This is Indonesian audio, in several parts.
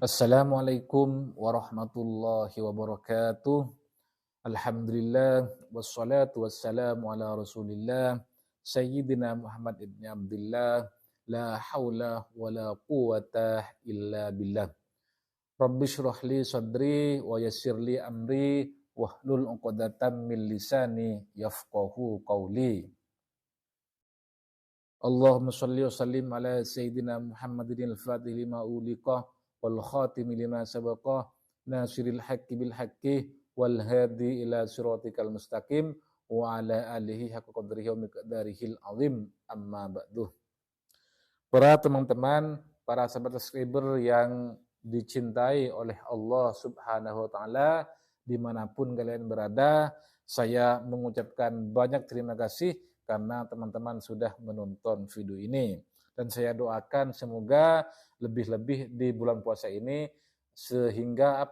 Assalamualaikum warahmatullahi wabarakatuh. Alhamdulillah wassalatu wassalamu ala Rasulillah Sayyidina Muhammad ibn Abdullah la haula wala quwata illa billah. Rabbi shrah li sadri wa yassir li amri wahlul 'uqdatam min lisani yafqahu qawli. Allahumma shalli wa sallim ala Sayyidina Muhammadin al-Fatih lima uliqah wal khatimi lima sabaqah nasiril haqqi bil haqqi wal hadi ila siratikal mustaqim wa ala alihi haqqa qadrihi wa miqdarihil azim amma ba'du. Para teman-teman, para sahabat subscriber yang dicintai oleh Allah Subhanahu wa taala dimanapun kalian berada, saya mengucapkan banyak terima kasih karena teman-teman sudah menonton video ini. Dan saya doakan semoga lebih-lebih di bulan puasa ini sehingga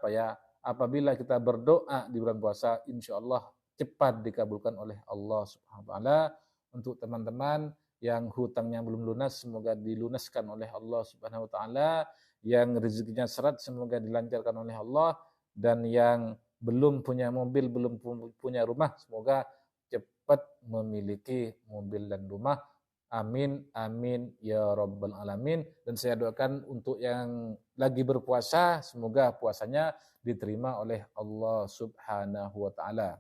apabila kita berdoa di bulan puasa insya Allah cepat dikabulkan oleh Allah Subhanahu wa taala. Untuk teman-teman yang hutangnya belum lunas semoga dilunaskan oleh Allah Subhanahu wa taala, yang rezekinya seret semoga dilancarkan oleh Allah, dan yang belum punya mobil, belum punya rumah semoga cepat memiliki mobil dan rumah. Amin, amin, ya rabbal alamin. Dan saya doakan untuk yang lagi berpuasa, semoga puasanya diterima oleh Allah Subhanahu wa ta'ala.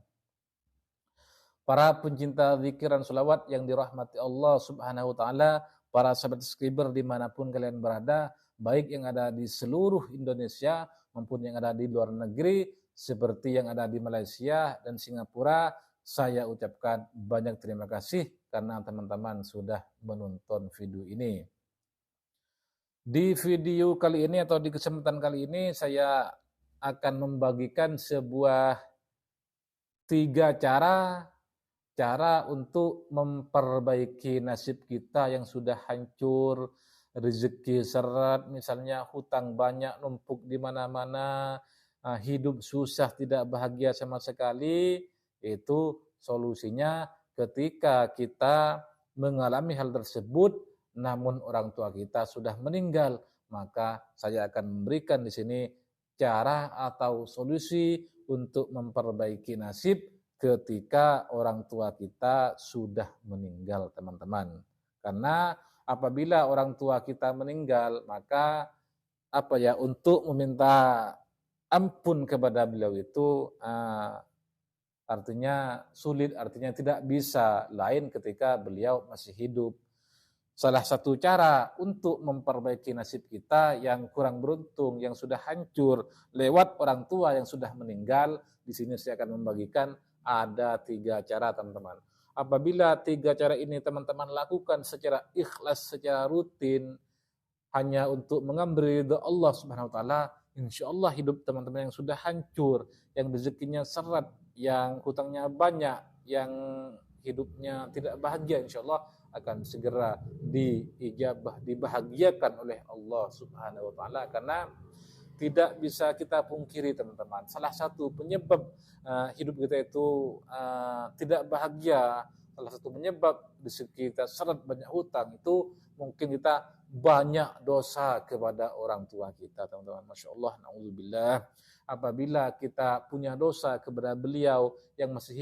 Para pencinta zikir dan sholawat yang dirahmati Allah Subhanahu wa ta'ala, para sahabat subscriber dimanapun kalian berada, baik yang ada di seluruh Indonesia maupun yang ada di luar negeri, seperti yang ada di Malaysia dan Singapura, saya ucapkan banyak terima kasih karena teman-teman sudah menonton video ini. Di video kali ini atau di kesempatan kali ini saya akan membagikan sebuah 3 cara untuk memperbaiki nasib kita yang sudah hancur, rezeki seret, misalnya hutang banyak numpuk di mana-mana, hidup susah, tidak bahagia sama sekali. Itu solusinya ketika kita mengalami hal tersebut namun orang tua kita sudah meninggal, maka saya akan memberikan di sini cara atau solusi untuk memperbaiki nasib ketika orang tua kita sudah meninggal, teman-teman. Karena apabila orang tua kita meninggal, maka untuk meminta ampun kepada beliau itu artinya sulit, artinya tidak bisa lain ketika beliau masih hidup. Salah satu cara untuk memperbaiki nasib kita yang kurang beruntung, yang sudah hancur lewat orang tua yang sudah meninggal, di sini saya akan membagikan ada 3 cara, teman-teman. Apabila 3 cara ini teman-teman lakukan secara ikhlas, secara rutin, hanya untuk mengambil ridha Allah Subhanahu wa taala, insya Allah hidup teman-teman yang sudah hancur, yang rezekinya seret, yang hutangnya banyak, yang hidupnya tidak bahagia, insya Allah akan segera diijabah, dibahagiakan oleh Allah Subhanahu wa taala. Karena tidak bisa kita pungkiri, teman-teman, salah satu penyebab hidup kita itu tidak bahagia, salah satu penyebab rezeki kita seret, banyak hutang, itu mungkin kita banyak dosa kepada orang tua kita, teman-teman. Masya Allah, na'udzubillah. Apabila kita punya dosa kepada beliau yang masih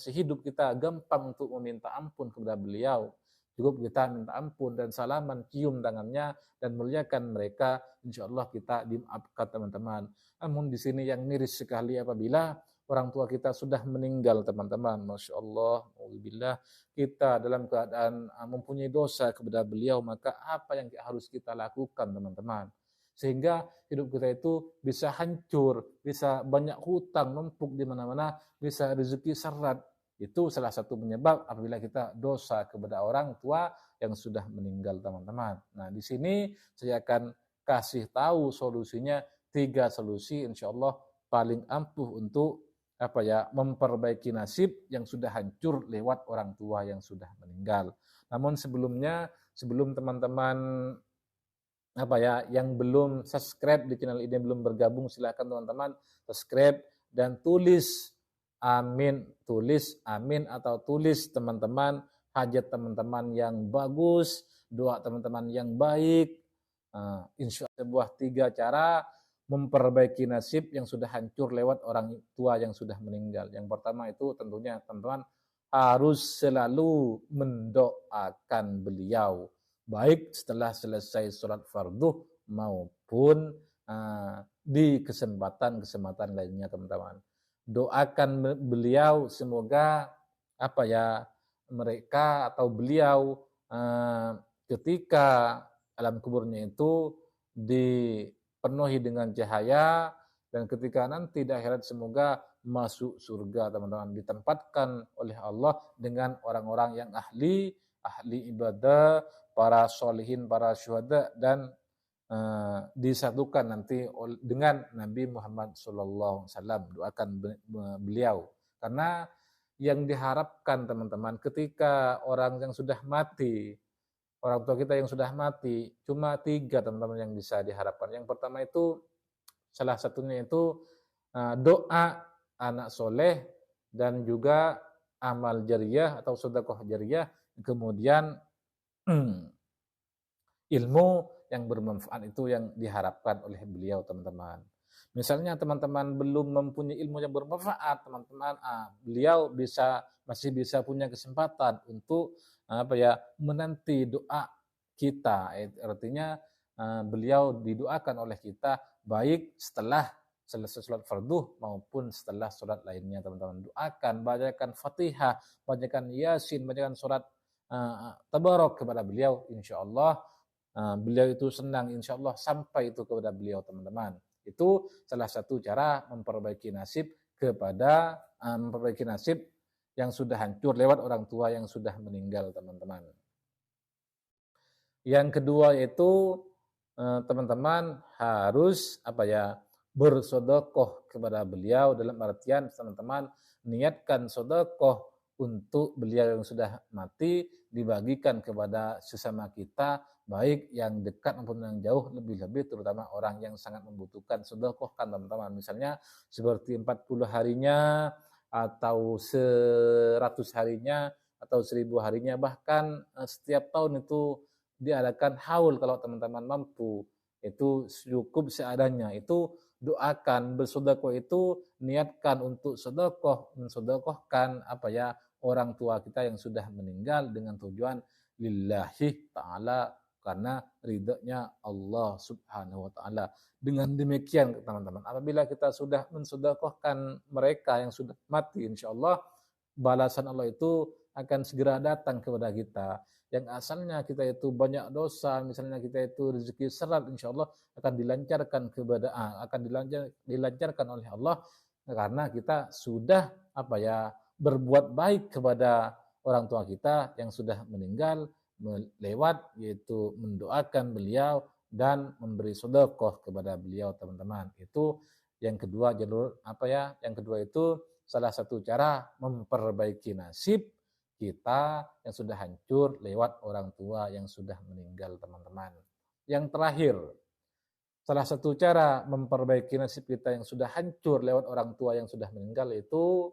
hidup, kita gampang untuk meminta ampun kepada beliau. Cukup kita minta ampun dan salaman, cium tangannya dan muliakan mereka, insya Allah kita dimaafkan, teman-teman. Namun di sini yang miris sekali apabila orang tua kita sudah meninggal, teman-teman. Masya Allah, alhamdulillah, kita dalam keadaan mempunyai dosa kepada beliau, maka apa yang harus kita lakukan, teman-teman? Sehingga hidup kita itu bisa hancur, bisa banyak hutang numpuk di mana-mana, bisa rezeki seret. Itu salah satu penyebab apabila kita dosa kepada orang tua yang sudah meninggal, teman-teman. Nah, di sini saya akan kasih tahu solusinya, 3 solusi insya Allah paling ampuh untuk memperbaiki nasib yang sudah hancur lewat orang tua yang sudah meninggal. Namun sebelum teman-teman yang belum subscribe di channel ini, belum bergabung, silahkan teman-teman subscribe dan tulis amin, atau tulis teman-teman hajat teman-teman yang bagus, doa teman-teman yang baik, Insya sebuah 3 cara memperbaiki nasib yang sudah hancur lewat orang tua yang sudah meninggal. Yang pertama itu tentunya teman-teman harus selalu mendoakan beliau, baik setelah selesai sholat fardu maupun di kesempatan-kesempatan lainnya teman-teman. Doakan beliau semoga mereka atau beliau ketika alam kuburnya itu dipenuhi dengan cahaya, dan ketika nanti di akhirat semoga masuk surga teman-teman, ditempatkan oleh Allah dengan orang-orang yang ahli ibadah, para solihin, para syuhada, dan disatukan nanti dengan Nabi Muhammad SAW. Doakan beliau, karena yang diharapkan teman-teman ketika orang yang sudah mati, orang tua kita yang sudah mati, cuma 3 teman-teman yang bisa diharapkan. Yang pertama itu, salah satunya itu doa anak soleh dan juga amal jariyah atau sedekah jariyah, kemudian ilmu yang bermanfaat itu yang diharapkan oleh beliau teman-teman. Misalnya teman-teman belum mempunyai ilmu yang bermanfaat, teman-teman, beliau masih bisa punya kesempatan untuk menanti doa kita. Artinya beliau didoakan oleh kita baik setelah selesai sholat fardu maupun setelah sholat lainnya teman-teman. Doakan, bacakan Fatihah, bacakan Yasin, bacakan surat Tabarok kepada beliau, insya Allah beliau itu senang, insya Allah sampai itu kepada beliau teman-teman. Itu salah satu cara memperbaiki nasib yang sudah hancur lewat orang tua yang sudah meninggal teman-teman. Yang kedua yaitu teman-teman harus bersedekah kepada beliau, dalam artian teman-teman niatkan sedekah untuk beliau yang sudah mati, dibagikan kepada sesama kita, baik yang dekat maupun yang jauh, lebih-lebih terutama orang yang sangat membutuhkan. Sedekahkan teman-teman, misalnya seperti 40 harinya atau 100 harinya atau 1000 harinya, bahkan setiap tahun itu diadakan haul kalau teman-teman mampu, itu cukup seadanya. Itu doakan, bersedekah itu niatkan untuk mensedekahkan orang tua kita yang sudah meninggal dengan tujuan lillahi ta'ala, karena ridhonya Allah subhanahu wa ta'ala. Dengan demikian teman-teman, apabila kita sudah mensedekahkan mereka yang sudah mati, insya Allah balasan Allah itu akan segera datang kepada kita. Yang asalnya kita itu banyak dosa, misalnya kita itu rezeki seret, insya Allah akan dilancarkan oleh Allah, karena kita sudah berbuat baik kepada orang tua kita yang sudah meninggal lewat yaitu mendoakan beliau dan memberi sedekah kepada beliau teman-teman. Itu yang kedua yang kedua itu salah satu cara memperbaiki nasib kita yang sudah hancur lewat orang tua yang sudah meninggal teman-teman. Yang terakhir, salah satu cara memperbaiki nasib kita yang sudah hancur lewat orang tua yang sudah meninggal itu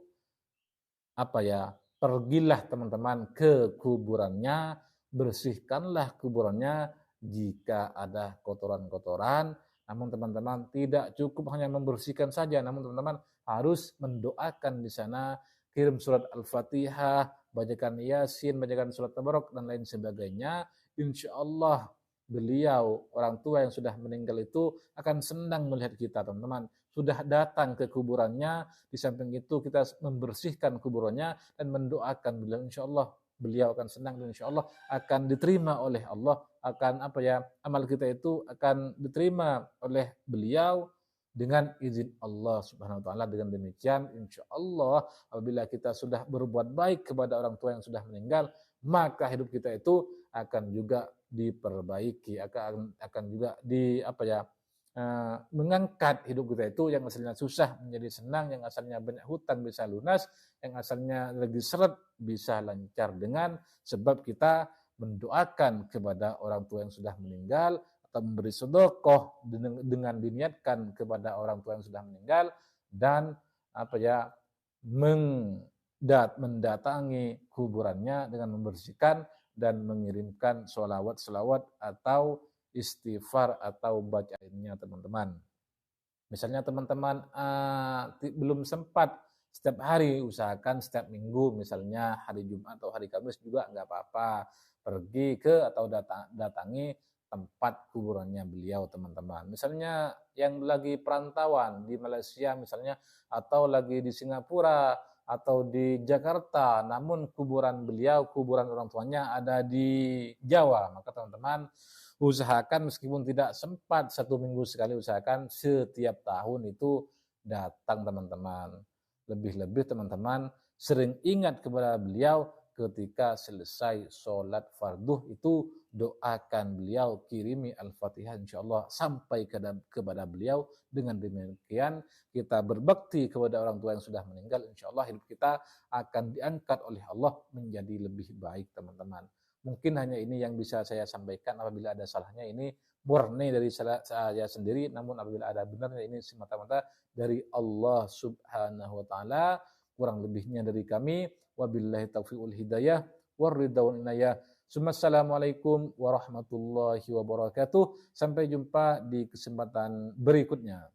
pergilah teman-teman ke kuburannya, bersihkanlah kuburannya jika ada kotoran-kotoran. Namun teman-teman tidak cukup hanya membersihkan saja, namun teman-teman harus mendoakan di sana, kirim surat Al-Fatihah, bacakan Yasin, bacakan surat Tabarok dan lain sebagainya. Insya Allah beliau, orang tua yang sudah meninggal itu akan senang melihat kita teman-teman. Sudah datang ke kuburannya, di samping itu kita membersihkan kuburannya dan mendoakan beliau, insya Allah beliau akan senang dan insya Allah akan diterima oleh Allah, akan amal kita itu akan diterima oleh beliau dengan izin Allah subhanahu wa ta'ala. Dengan demikian insya Allah apabila kita sudah berbuat baik kepada orang tua yang sudah meninggal, maka hidup kita itu akan juga diperbaiki, akan juga mengangkat hidup kita itu yang asalnya susah menjadi senang, yang asalnya banyak hutang bisa lunas, yang asalnya lagi seret bisa lancar, dengan sebab kita mendoakan kepada orang tua yang sudah meninggal atau memberi sedekah dengan diniatkan kepada orang tua yang sudah meninggal, dan mendatangi kuburannya dengan membersihkan dan mengirimkan sholawat atau istighfar atau bacaannya teman-teman. Misalnya teman-teman belum sempat setiap hari, usahakan setiap minggu, misalnya hari Jumat atau hari Kamis juga nggak apa-apa. Pergi ke atau datangi tempat kuburannya beliau teman-teman. Misalnya yang lagi perantauan di Malaysia misalnya, atau lagi di Singapura, atau di Jakarta, namun kuburan beliau, kuburan orang tuanya ada di Jawa, maka teman-teman usahakan meskipun tidak sempat 1 minggu sekali, usahakan setiap tahun itu datang teman-teman. Lebih-lebih teman-teman sering ingat kepada beliau ketika selesai sholat farduh itu, doakan beliau, kirimi Al-Fatihah insyaallah sampai kepada beliau. Dengan demikian kita berbakti kepada orang tua yang sudah meninggal, insyaallah hidup kita akan diangkat oleh Allah menjadi lebih baik teman-teman. Mungkin hanya ini yang bisa saya sampaikan. Apabila ada salahnya ini murni dari saya sendiri, namun apabila ada benarnya ini semata-mata dari Allah Subhanahu wa taala, kurang lebihnya dari kami. Wabillahi taufiq wal hidayah warridha wal inayah. Assalamualaikum warahmatullahi wabarakatuh. Sampai jumpa di kesempatan berikutnya.